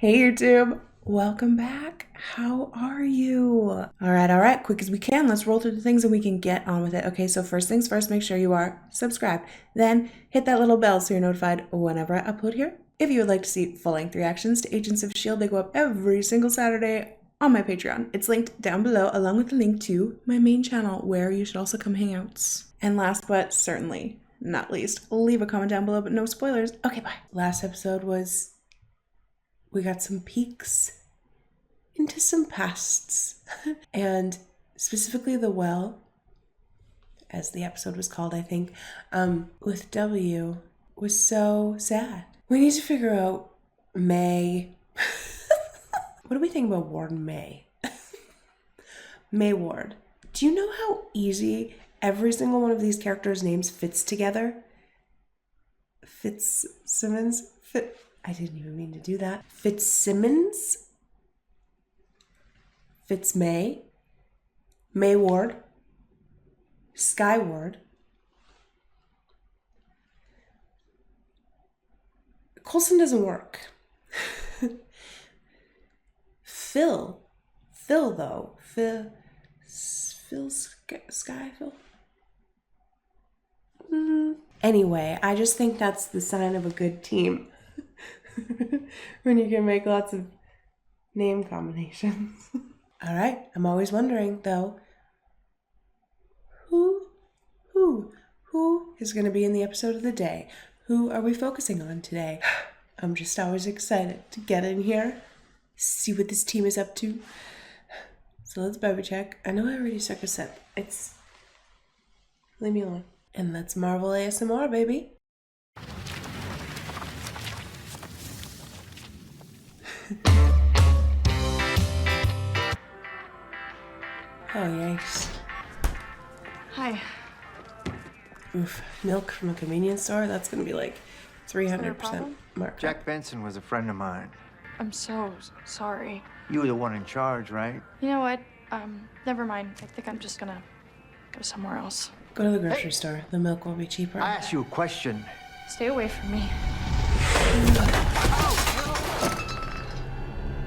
Hey YouTube, welcome back. How are you? All right, quick as we can. Let's roll through the things and we can get on with it. Okay, so first things first, make sure you are subscribed. Then hit that little bell so you're notified whenever I upload here. If you would like to see full-length reactions to Agents of S.H.I.E.L.D., they go up every single Saturday on my Patreon. It's linked down below along with the link to my main channel where you should also come hang out. And last but certainly not least, leave a comment down below, but no spoilers. Okay, bye. Last episode was... we got some peeks into some pasts. And specifically the well, as the episode was called, I think, with W, was so sad. We need to figure out May. What do we think about Warden May? May Ward. Do you know how easy every single one of these characters' names fits together? Fitzsimmons? I didn't even mean to do that. Fitzsimmons? Fitzmay? May Ward? Skyward? Coulson doesn't work. Phil though. Phil Skyphil? Anyway, I just think that's the sign of a good team. When you can make lots of name combinations. All right, I'm always wondering though, who is going to be in the episode of the day? Who are we focusing on today? I'm just always excited to get in here, see what this team is up to. So let's baby check. I know I already suck a sip. Leave me alone. And let's Marvel ASMR, baby. Oh, yikes. Hi. Oof, milk from a convenience store? That's gonna be like 300% markup. Jack Benson was a friend of mine. I'm so sorry. You were the one in charge, right? You know what? Never mind. I think I'm just gonna go somewhere else. Go to the grocery store. The milk will be cheaper. I asked you a question. Stay away from me.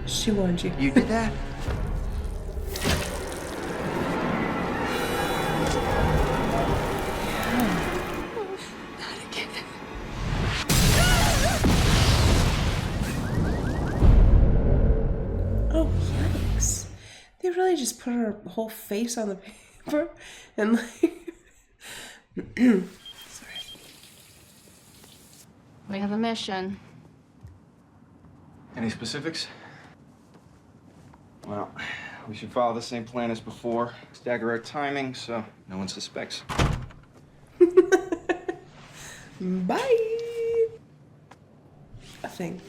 She warned you. You did that? Oh, yikes. They really just put her whole face on the paper and like... Sorry. We have a mission. Any specifics? Well, we should follow the same plan as before. Stagger our timing so no one suspects. Bye! A thing.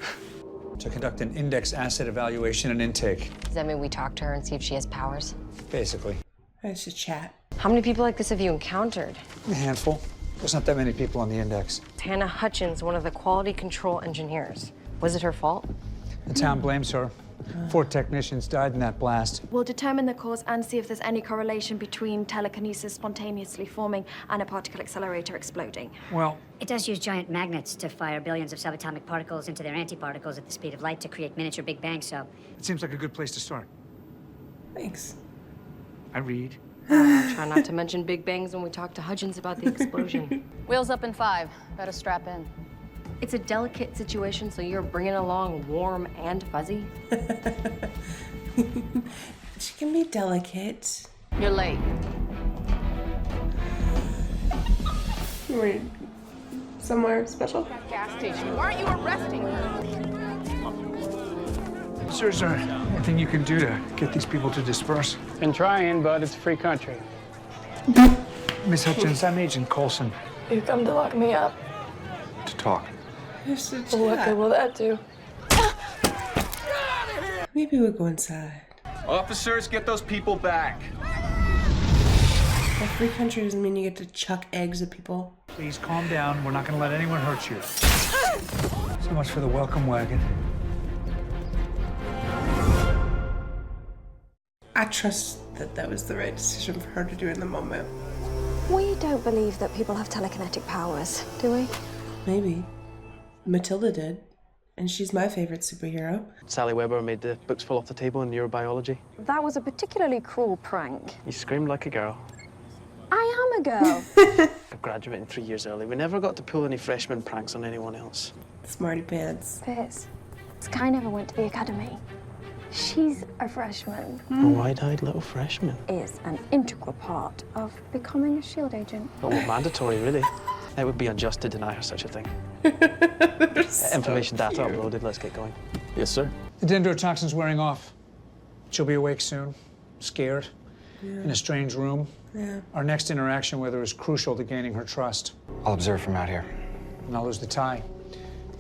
To conduct an index asset evaluation and intake. Does that mean we talk to her and see if she has powers? Basically. I should chat. How many people like this have you encountered? A handful. There's not that many people on the index. Hannah Hutchins, one of the quality control engineers. Was it her fault? The town blames her. 4 technicians died in that blast. We'll determine the cause and see if there's any correlation between telekinesis spontaneously forming and a particle accelerator exploding. Well, It does use giant magnets to fire billions of subatomic particles into their antiparticles at the speed of light to create miniature Big Bangs, so... it seems like a good place to start. Thanks. I read. Try not to mention Big Bangs when we talk to Hutchins about the explosion. Wheels up in 5. Better strap in. It's a delicate situation, so you're bringing along warm and fuzzy? She can be delicate. You're late. Wait, somewhere special? Gas station. Why aren't you arresting her? Sir, is there anything you can do to get these people to disperse? Been trying, but it's a free country. Miss Hutchins, I'm Agent Coulson. You come to lock me up. To talk. There's a What chat. good will that do? Maybe we'll go inside. Officers, get those people back. A free country doesn't mean you get to chuck eggs at people. Please calm down. We're not going to let anyone hurt you. So much for the welcome wagon. I trust that that was the right decision for her to do in the moment. We don't believe that people have telekinetic powers, do we? Maybe. Matilda did. And she's my favorite superhero. Sally Weber made the books fall off the table in neurobiology. That was a particularly cruel prank. You screamed like a girl. I am a girl. I graduated 3 years early. We never got to pull any freshman pranks on anyone else. Smarty pants. Piers, Sky never went to the academy. She's a freshman. A wide-eyed little freshman. Is an integral part of becoming a SHIELD agent. Oh, well, mandatory, really. It would be unjust to deny her such a thing. Information data uploaded. Let's get going. Yes, sir. The dendrotoxin's wearing off. She'll be awake soon, scared, in a strange room. Yeah. Our next interaction with her is crucial to gaining her trust. I'll observe from out here. And I'll lose the tie.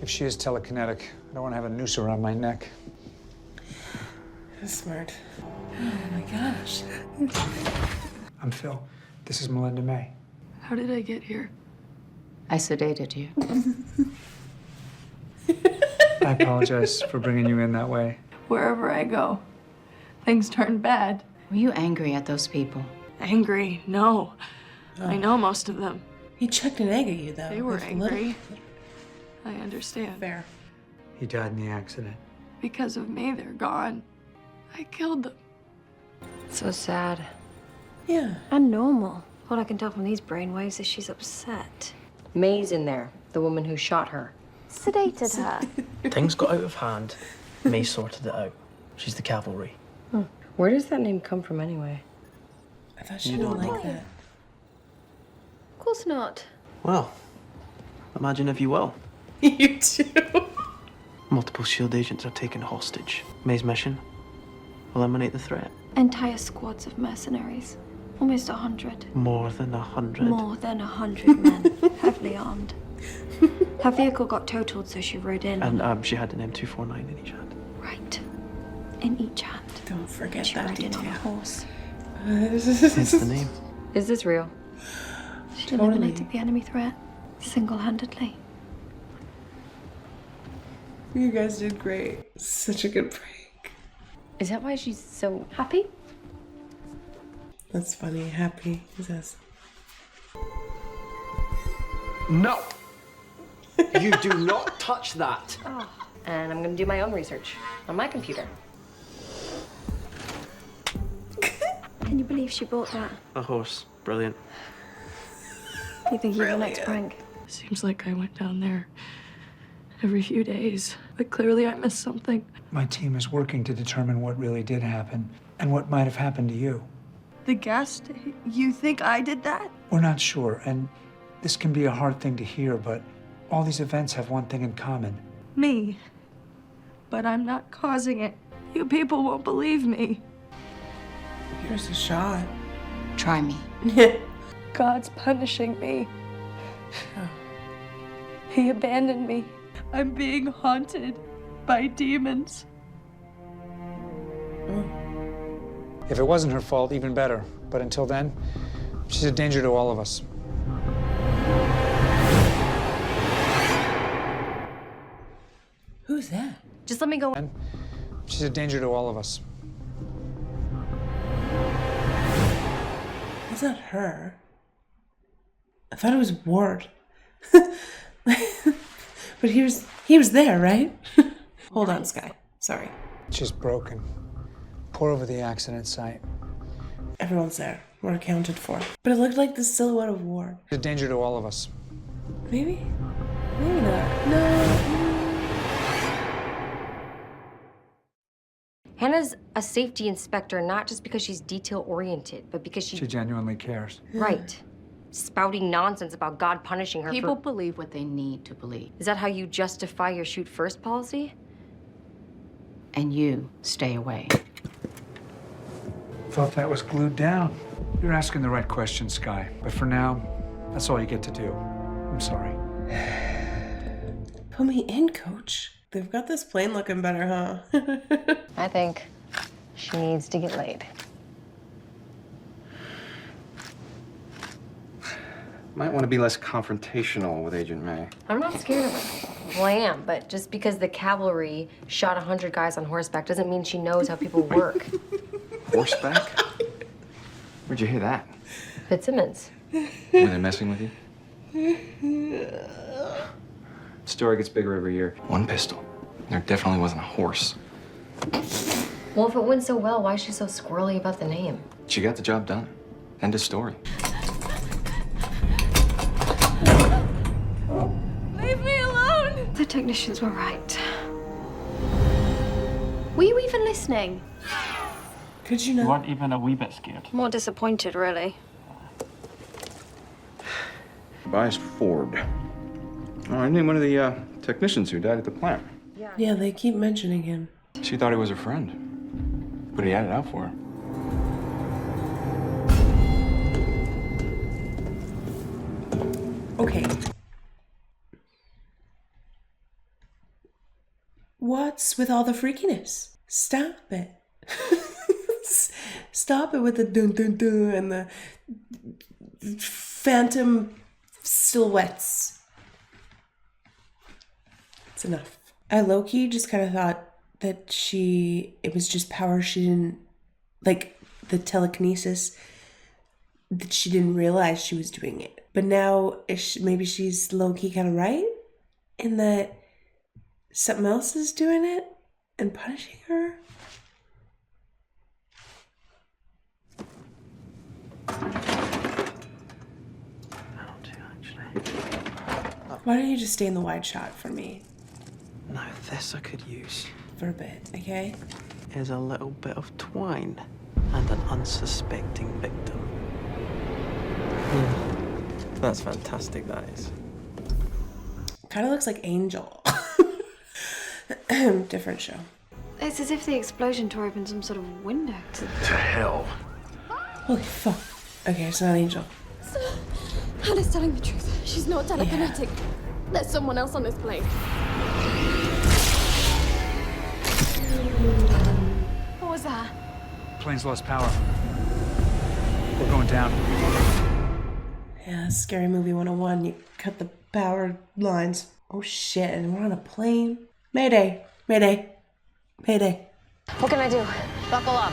If she is telekinetic, I don't want to have a noose around my neck. That's smart. Oh my gosh. I'm Phil. This is Melinda May. How did I get here? I sedated you. I apologize for bringing you in that way. Wherever I go, things turn bad. Were you angry at those people? Angry? No. I know most of them. He chucked an egg at you, though. They were With a little- angry. I understand. Fair. He died in the accident. Because of me, they're gone. I killed them. So sad. Yeah. And normal. All I can tell from these brainwaves is she's upset. May's in there, the woman who shot her. Sedated her. Things got out of hand. May sorted it out. She's the cavalry. Where does that name come from anyway? I thought she You didn't don't like know. that. Of course not. Well, imagine if you will. You too. Multiple SHIELD agents are taken hostage. May's mission? Eliminate the threat. Entire squads of mercenaries. Almost 100. More than 100. More than 100 men, heavily armed. Her vehicle got totaled, so she rode in. And she had an M249 in each hand. Right. In each hand. Don't forget She that rode in detail. on a horse. Hence the name. Is this real? She Totally. eliminated the enemy threat single-handedly. You guys did great. Such a good prank. Is that why she's so Happy? That's funny. Happy. He says. No! You do not touch that. And I'm gonna do my own research on my computer. Can you believe she bought that? A horse. Brilliant. You think you're the next prank? Seems like I went down there every few days, but clearly I missed something. My team is working to determine what really did happen and what might have happened to you. The gas you think I did that? We're not sure, and this can be a hard thing to hear, but all these events have one thing in common. Me. But I'm not causing it. You people won't believe me. Here's a shot. Try me. God's punishing me. He abandoned me. I'm being haunted by demons. If it wasn't her fault, even better. But until then, she's a danger to all of us. Who's that? Just let me go. And she's a danger to all of us. That's not her. I thought it was Ward. But he was there, right? Hold on, Sky. Sorry. She's broken. Pour over the accident site. Everyone's there. We're accounted for. But it looked like the silhouette of Ward. She's a danger to all of us. Maybe? Maybe not. No. Hannah's a safety inspector, not just because she's detail-oriented, but because She genuinely cares. Right. Spouting nonsense about God punishing her People for... believe what they need to believe. Is that how you justify your shoot first policy? And you stay away. Thought that was glued down. You're asking the right question, Sky. But for now, that's all you get to do. I'm sorry. Put me in, Coach. They've got this plane looking better, huh? I think she needs to get laid. Might want to be less confrontational with Agent May. I'm not scared of her. Well, I am, but just because the cavalry shot 100 guys on horseback doesn't mean she knows how people work. Horseback? Where'd you hear that? Fitzsimmons. Were they messing with you? Story gets bigger every year. One pistol. There definitely wasn't a horse. Well, if it went so well, why is she so squirrely about the name? She got the job done. End of story. Leave me alone! The technicians were right. Were you even listening? Could you You not? weren't even a wee bit scared. More disappointed, really. Tobias Ford. Oh, I knew one of the technicians who died at the plant. Yeah, they keep mentioning him. She thought he was her friend, but he had it out for her. Okay. What's with all the freakiness? Stop it. Stop it with the dun dun dun and the phantom silhouettes. It's enough. I low-key just kind of thought that it was just power she didn't, like the telekinesis, that she didn't realize she was doing it. But now maybe she's low-key kind of right in that something else is doing it and punishing her. Why don't you just stay in the wide shot for me Now this I could use for a bit, okay? is a little bit of twine and an unsuspecting victim. That's fantastic, that is. Kind of looks like Angel. Different show. It's as if the explosion tore open some sort of window. To hell. Holy fuck. Okay, it's not Angel. So, Hannah's telling the truth. She's not telekinetic. There's someone else on this plane. What was that? Plane's lost power. We're going down. Yeah, Scary Movie 101. You cut the power lines. Oh shit, and we're on a plane. Mayday. Mayday. Mayday. What can I do? Buckle up.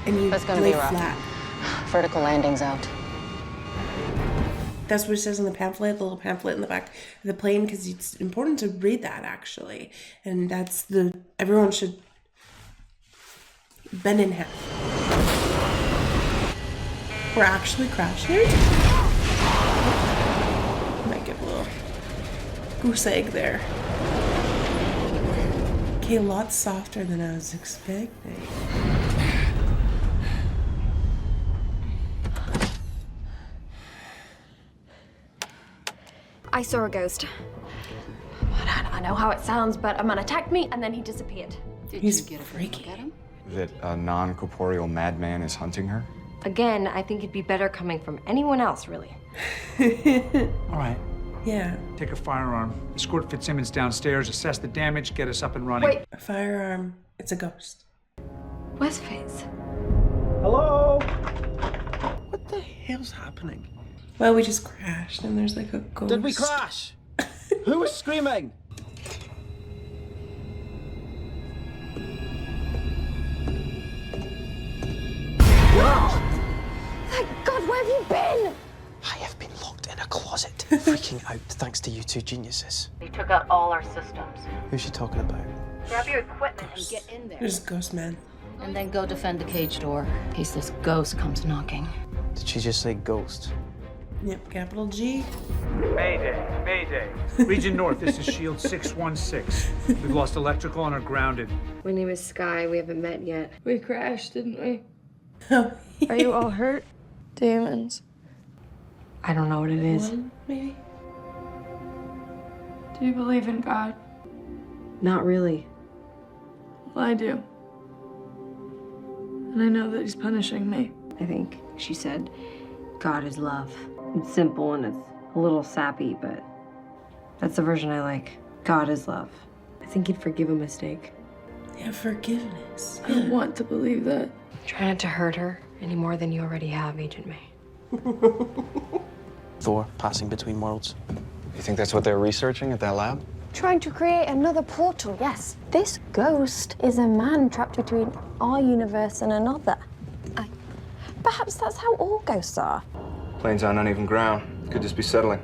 And you That's gonna lay be rough. flat. Vertical landing's out. That's what it says in the pamphlet, the little pamphlet in the back of the plane, because it's important to read that, actually. And that's everyone should bend in half. We're actually crashing? Might get a little goose egg there. Okay, a lot softer than I was expecting. I saw a ghost. I know how it sounds, but a man attacked me and then he disappeared. He's freaky. That a non-corporeal madman is hunting her? Again, I think it'd be better coming from anyone else, really. All right. Yeah. Take a firearm. Escort Fitzsimmons downstairs, assess the damage, get us up and running. Wait. A firearm. It's a ghost. Where's Fitz? Hello? What the hell's happening? Well, we just crashed and there's like a ghost. Did we crash? Who was screaming? Thank God, where have you been? I have been locked in a closet, freaking out thanks to you two geniuses. They took out all our systems. Who's she talking about? Grab your equipment and get in there. There's a ghost man. And then go defend the cage door in case this ghost comes knocking. Did she just say ghost? Yep, capital G. Mayday, Mayday. Region North, this is Shield 616. We've lost electrical and are grounded. My name is Sky. We haven't met yet. We crashed, didn't we? Oh, Are you all hurt? Demons. I don't know what it is. one, maybe? Do you believe in God? Not really. Well, I do. And I know that he's punishing me. I think she said, God is love. It's simple and it's a little sappy, but that's the version I like. God is love. I think he'd forgive a mistake. Yeah, forgiveness. I don't want to believe that. Try not to hurt her any more than you already have, Agent May. Thor passing between worlds. You think that's what they're researching at that lab? Trying to create another portal, yes. This ghost is a man trapped between our universe and another. Perhaps that's how all ghosts are. Plane's on uneven ground. Could just be settling.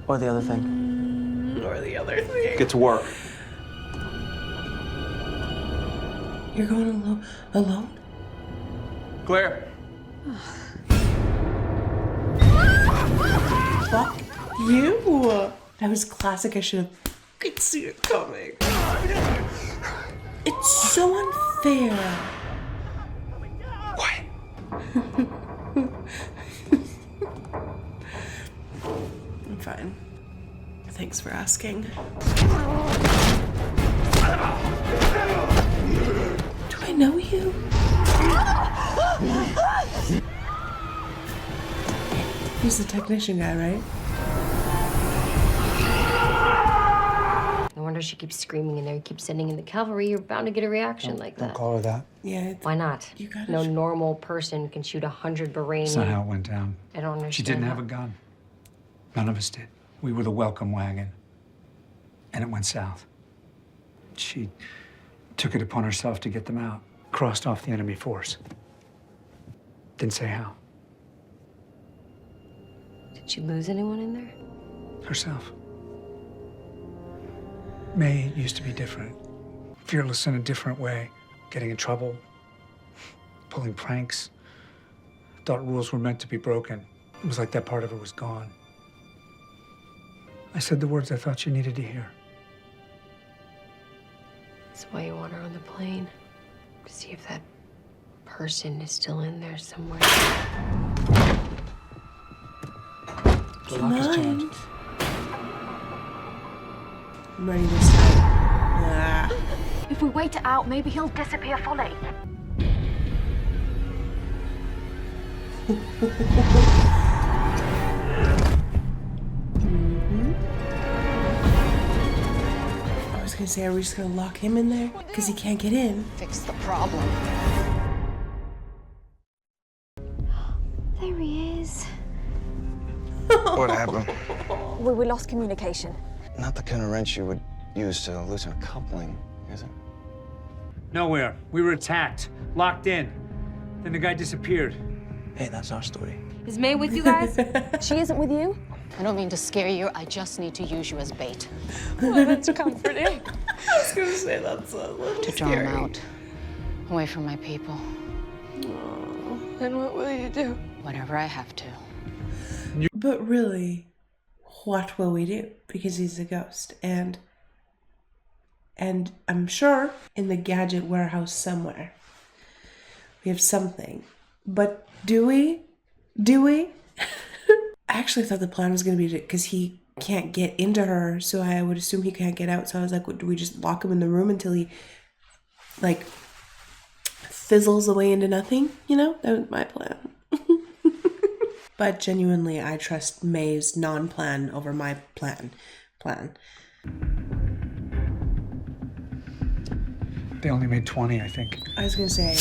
Or the other thing. Or the other thing. Get to work. You're going alone? Claire. Fuck you. That was classic. I could see it coming. It's so unfair. What? I'm fine. Thanks for asking. Do I know you? He's the technician guy, right? No wonder she keeps screaming in there. You keep sending in the cavalry. You're bound to get a reaction like that. Don't call her that. Yeah. Why not? You gotta No normal person can shoot 100 Bahraini. That's not how it went down. I don't understand. She didn't have how. a gun. None of us did. We were the welcome wagon. And it went south. She took it upon herself to get them out. Crossed off the enemy force. Didn't say how. Did she lose anyone in there? Herself. May used to be different. Fearless in a different way. Getting in trouble. Pulling pranks. Thought rules were meant to be broken. It was like that part of her was gone. I said the words I thought she needed to hear. That's why you want her on the plane. To see if that person is still in there somewhere. The lock is jammed. I'm ready this time. Ah. If we wait it out, maybe he'll disappear fully. I was gonna say, are we just gonna lock him in there? Because he can't get in. Fix the problem. There he is. What happened? We lost communication. Not the kind of wrench you would use to loosen a coupling, is it? Nowhere. We were attacked. Locked in. Then the guy disappeared. Hey, that's our story. Is May with you guys? She isn't with you? I don't mean to scare you. I just need to use you as bait. Oh, that's comforting. I was gonna say that's a little To draw scary. him out. Away from my people. And what will you do? Whatever I have to. But really, what will we do? Because he's a ghost. And I'm sure in the gadget warehouse somewhere we have something. But do we? I actually thought the plan was going to be because he can't get into her, so I would assume he can't get out. So I was like, do we just lock him in the room until he, like, fizzles away into nothing? You know? That was my plan. But genuinely, I trust May's non-plan over my plan. They only made 20, I think. I was going to say,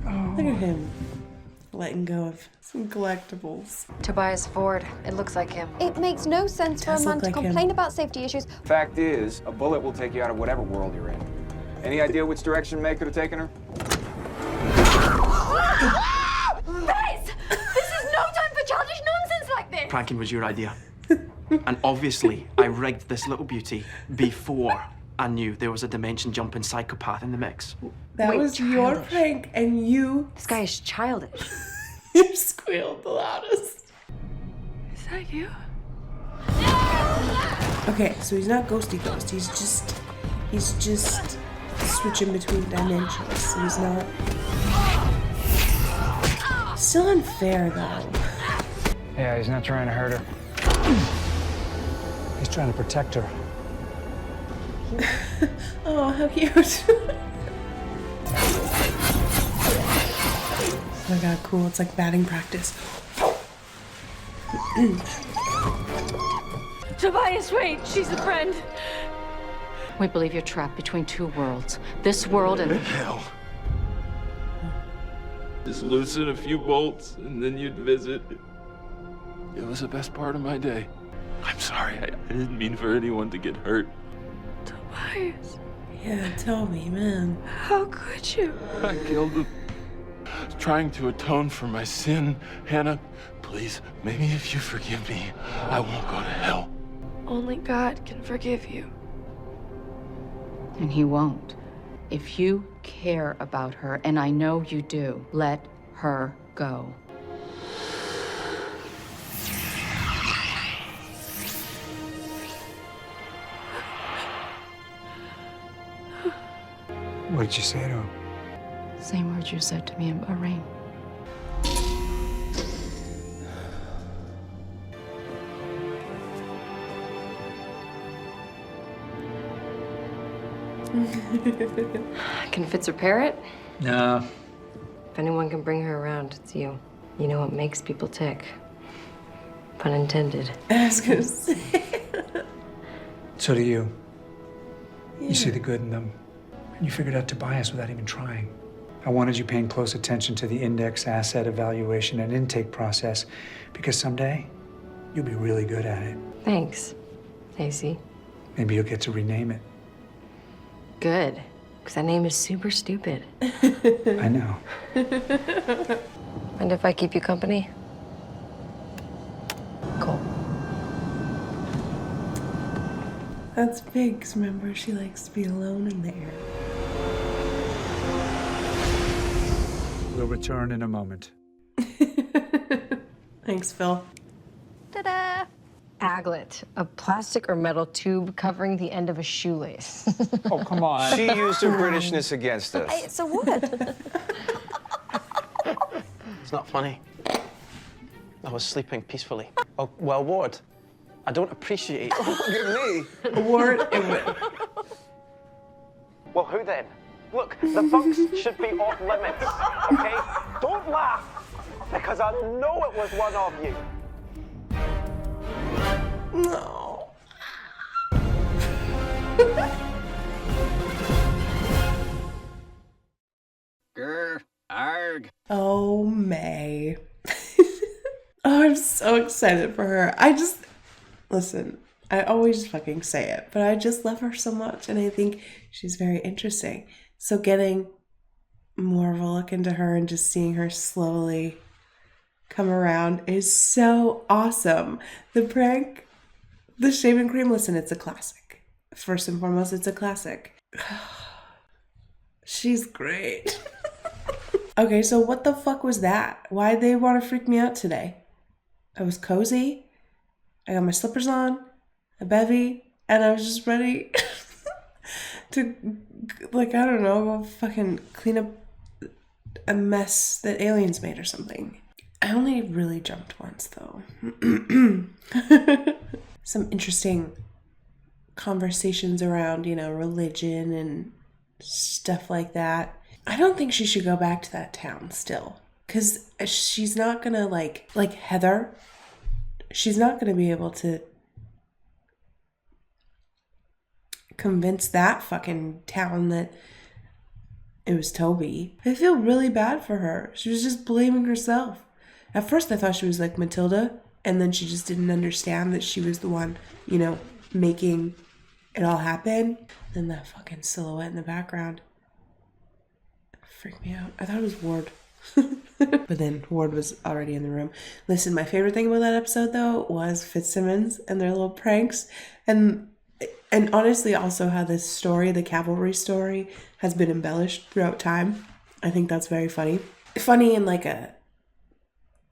look at him letting go of some collectibles. Tobias Ford. It looks like him. It makes no sense for a Does man look to like him. complain about safety issues. Fact is, a bullet will take you out of whatever world you're in. Any idea which direction May could have taken her? Bez! This is no time for childish nonsense like this! Pranking was your idea. And obviously, I rigged this little beauty before I knew there was a dimension-jumping psychopath in the mix. That Wait, was your childish. prank, and you This guy is childish. squealed the loudest. Is that you? Okay, so he's not ghosty ghost. He's just switching between dimensions. So he's not. Still unfair though. Yeah, he's not trying to hurt her. He's trying to protect her. Oh, how cute. Oh my god, cool. It's like batting practice. Tobias, wait. She's a friend. We believe you're trapped between two worlds. This world and... Hell. Just loosen a few bolts and then you'd visit. It was the best part of my day. I'm sorry, I didn't mean for anyone to get hurt. Tobias, Yeah, tell me, man. how could you? I killed him. Trying to atone for my sin. Hannah, please, maybe if you forgive me, I won't go to hell. Only God can forgive you. And he won't. If you care about her, and I know you do, let her go. What did you say to him? Same words you said to me in Bahrain. Can Fitz repair it? No. If anyone can bring her around, it's you. You know what makes people tick. Pun intended. I was gonna say. So do you. You see the good in them. And you figured out Tobias without even trying. I wanted you paying close attention to the index asset evaluation and intake process because someday you'll be really good at it. Thanks, AC. Maybe you'll get to rename it. Good, because that name is super stupid. I know. And if I keep you company? Cool. That's big, 'cause remember, she likes to be alone in there. We'll return in a moment. Thanks, Phil. Ta-da! Aglet, a plastic or metal tube covering the end of a shoelace. Oh, come on. She used her Britishness against us. So what? It's not funny. I was sleeping peacefully. Oh, well, Ward, I don't appreciate... Look at me. Ward, Well, who then? Look, the bugs should be off limits, okay? Don't laugh, because I know it was one of you. No. Grr, arg. Oh, May. Oh, I'm so excited for her. Listen, I always fucking say it, but I just love her so much, and I think she's very interesting. So getting more of a look into her and just seeing her slowly come around is so awesome. The prank, the shaving cream, listen, it's a classic. First and foremost, it's a classic. She's great. Okay, so what the fuck was that? Why'd they want to freak me out today? I was cozy. I got my slippers on, a bevy, and I was just ready to, like, I don't know, go fucking clean up a mess that aliens made or something. I only really jumped once, though. Some interesting conversations around, religion and stuff like that. I don't think she should go back to that town still. Because she's not gonna, like Heather, she's not gonna be able to convince that fucking town that it was Toby. I feel really bad for her. She was just blaming herself. At first I thought she was like Matilda, and then she just didn't understand that she was the one, making it all happen. Then that fucking silhouette in the background freaked me out. I thought it was Ward. But then Ward was already in the room. Listen, my favorite thing about that episode, though, was Fitzsimmons and their little pranks. And honestly, also how this story, the cavalry story, has been embellished throughout time. I think that's very funny. Funny in like a,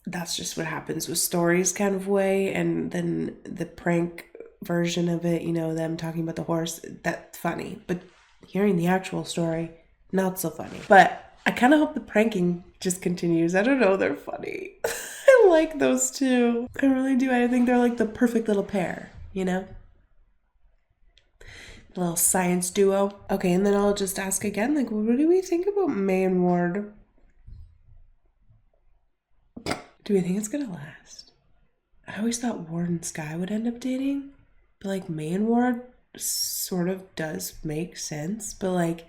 that's just what happens with stories kind of way. And then the prank version of it, them talking about the horse, that's funny. But hearing the actual story, not so funny. But I kind of hope the pranking just continues. I don't know, they're funny. I like those two. I really do. I think they're like the perfect little pair, Little science duo. Okay, and then I'll just ask again, like, what do we think about May and Ward? Do we think it's gonna last? I always thought Ward and Skye would end up dating, but like May and Ward sort of does make sense, but like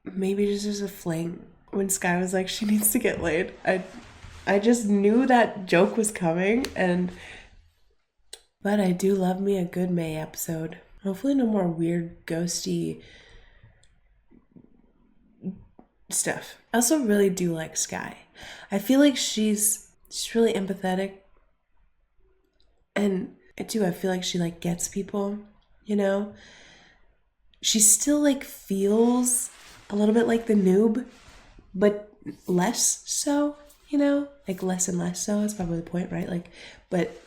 maybe just as a fling. When Skye was like, she needs to get laid, I just knew that joke was coming, but I do love me a good May episode. Hopefully no more weird ghosty stuff. I also really do like Skye. I feel like she's really empathetic, and I feel like she like gets people, you know? She still like feels a little bit like the noob, but less so, you know? Like less and less so is probably the point, right? Like, but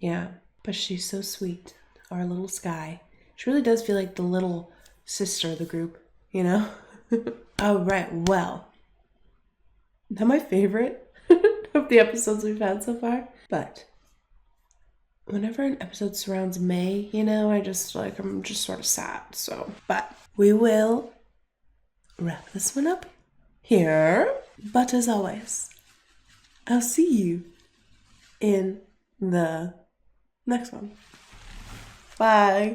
yeah, but she's so sweet. Our little Sky. She really does feel like the little sister of the group, you know? All right, well, not my favorite of the episodes we've had so far, but whenever an episode surrounds May, you know, I'm just sort of sad, so. But we will wrap this one up here. But as always, I'll see you in the next one. Bye.